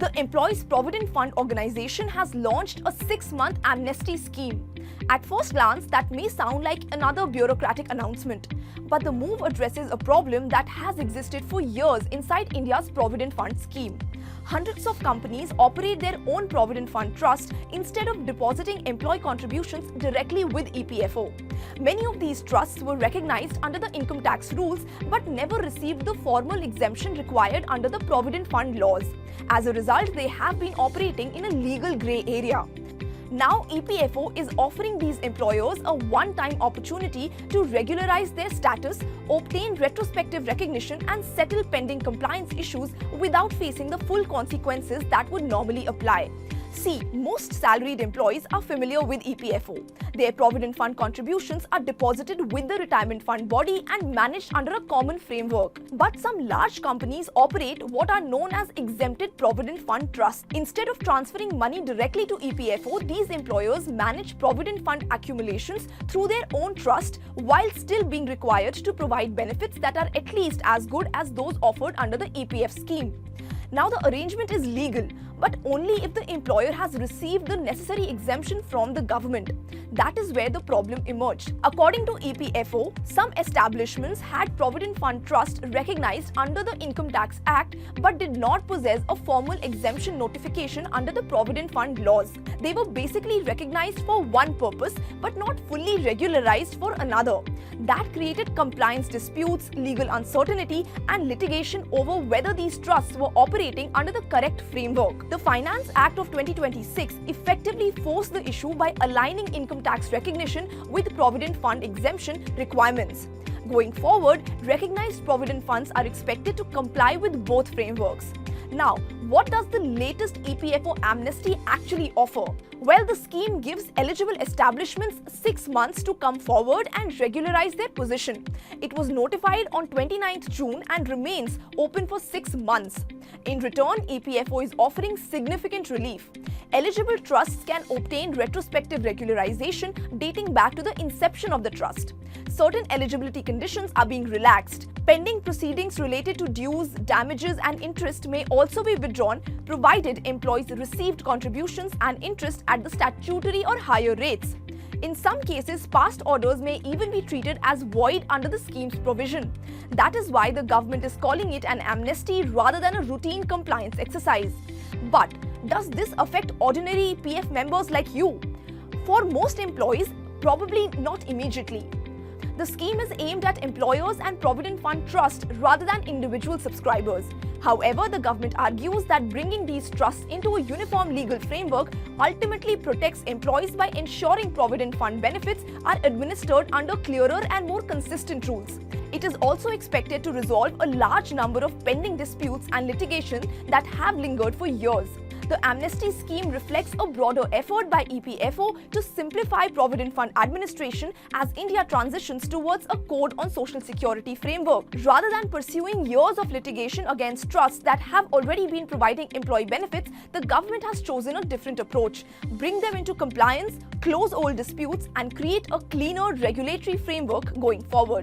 The Employees Provident Fund organization has launched a 6-month amnesty scheme. At first glance, that may sound like another bureaucratic announcement, but the move addresses a problem that has existed for years inside India's Provident Fund scheme. Hundreds of companies operate their own Provident Fund trust instead of depositing employee contributions directly with EPFO. Many of these trusts were recognized under the income tax rules but never received the formal exemption required under the Provident Fund laws. As a result, they have been operating in a legal grey area. Now, EPFO is offering these employers a one-time opportunity to regularize their status, obtain retrospective recognition and settle pending compliance issues without facing the full consequences that would normally apply. See, most salaried employees are familiar with EPFO. Their Provident Fund contributions are deposited with the retirement fund body and managed under a common framework. But some large companies operate what are known as exempted Provident Fund trusts. Instead of transferring money directly to EPFO, these employers manage Provident Fund accumulations through their own trust while still being required to provide benefits that are at least as good as those offered under the EPF scheme. Now, the arrangement is legal, but only if the employer has received the necessary exemption from the government. That is where the problem emerged. According to EPFO, some establishments had Provident Fund trust recognized under the Income Tax Act but did not possess a formal exemption notification under the Provident Fund laws. They were basically recognized for one purpose but not fully regularized for another. That created compliance disputes, legal uncertainty, and litigation over whether these trusts were operating under the correct framework. The Finance Act of 2026 effectively forced the issue by aligning income tax recognition with Provident Fund exemption requirements. Going forward, recognized Provident Funds are expected to comply with both frameworks. Now, what does the latest EPFO amnesty actually offer? Well, the scheme gives eligible establishments 6 months to come forward and regularize their position. It was notified on 29th June and remains open for 6 months. In return, EPFO is offering significant relief. Eligible trusts can obtain retrospective regularization dating back to the inception of the trust. Certain eligibility conditions are being relaxed. Pending proceedings related to dues, damages and interest may also be withdrawn provided employees received contributions and interest at the statutory or higher rates. In some cases, past orders may even be treated as void under the scheme's provision. That is why the government is calling it an amnesty rather than a routine compliance exercise. But does this affect ordinary EPF members like you? For most employees, probably not immediately. The scheme is aimed at employers and Provident Fund trust rather than individual subscribers. However, the government argues that bringing these trusts into a uniform legal framework ultimately protects employees by ensuring Provident Fund benefits are administered under clearer and more consistent rules. It is also expected to resolve a large number of pending disputes and litigation that have lingered for years. The amnesty scheme reflects a broader effort by EPFO to simplify Provident Fund administration as India transitions towards a code on social security framework. Rather than pursuing years of litigation against trusts that have already been providing employee benefits, the government has chosen a different approach: bring them into compliance, close old disputes, and create a cleaner regulatory framework going forward.